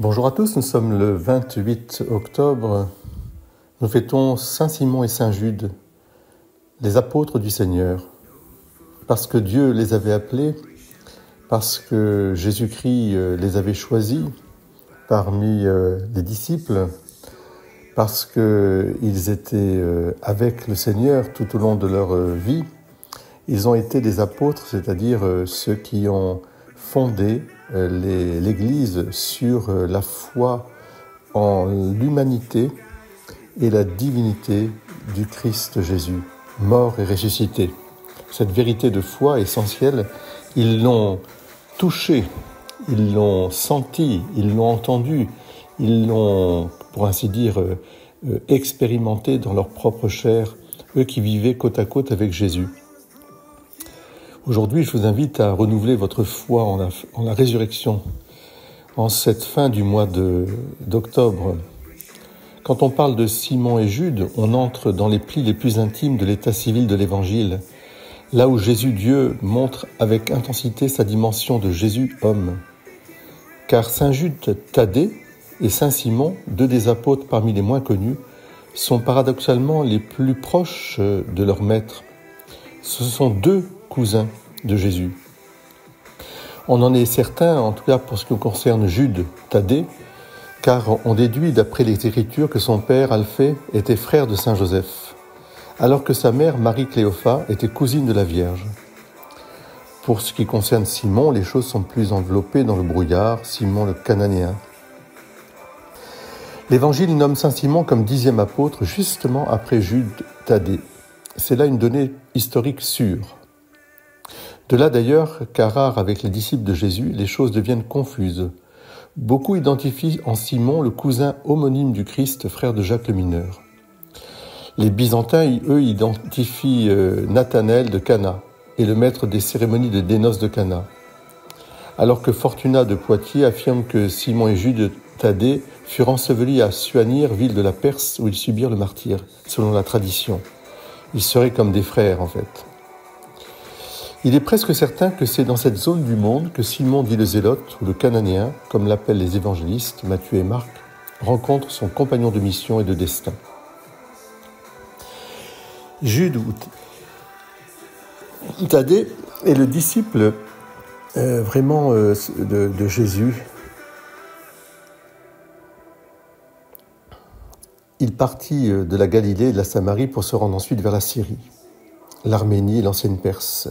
Bonjour à tous, nous sommes le 28 octobre. Nous fêtons Saint Simon et Saint Jude, les apôtres du Seigneur. Parce que Dieu les avait appelés, parce que Jésus-Christ les avait choisis parmi les disciples, parce qu'ils étaient avec le Seigneur tout au long de leur vie, ils ont été des apôtres, c'est-à-dire ceux qui ont fondé l'Église sur la foi en l'humanité et la divinité du Christ Jésus, mort et ressuscité. Cette vérité de foi essentielle, ils l'ont touchée, ils l'ont sentie, ils l'ont entendue, ils l'ont, pour ainsi dire, expérimenté dans leur propre chair, eux qui vivaient côte à côte avec Jésus. Aujourd'hui, je vous invite à renouveler votre foi en la résurrection, en cette fin du mois d'octobre. Quand on parle de Simon et Jude, on entre dans les plis les plus intimes de l'état civil de l'Évangile, là où Jésus Dieu montre avec intensité sa dimension de Jésus homme. Car Saint Jude Thaddée et Saint Simon, deux des apôtres parmi les moins connus, sont paradoxalement les plus proches de leur maître. Ce sont deux cousins de Jésus. On en est certain, en tout cas pour ce qui concerne Jude Thaddée, car on déduit d'après les Écritures que son père Alphée était frère de Saint Joseph, alors que sa mère Marie Cléopha était cousine de la Vierge. Pour ce qui concerne Simon, les choses sont plus enveloppées dans le brouillard, Simon le Cananéen. L'Évangile nomme Saint Simon comme 10e apôtre justement après Jude Thaddée. C'est là une donnée historique sûre. De là d'ailleurs qu'à rare avec les disciples de Jésus, les choses deviennent confuses. Beaucoup identifient en Simon le cousin homonyme du Christ, frère de Jacques le Mineur. Les Byzantins, eux, identifient Nathanaël de Cana et le maître des cérémonies des noces de Cana. Alors que Fortunat de Poitiers affirme que Simon et Jude Thaddée furent ensevelis à Suanir, ville de la Perse, où ils subirent le martyre, selon la tradition. Ils seraient comme des frères, en fait. Il est presque certain que c'est dans cette zone du monde que Simon dit le Zélote, ou le Cananéen, comme l'appellent les évangélistes Matthieu et Marc, rencontre son compagnon de mission et de destin. Jude Thaddée est le disciple vraiment de Jésus. Il partit de la Galilée et de la Samarie pour se rendre ensuite vers la Syrie, l'Arménie et l'ancienne Perse.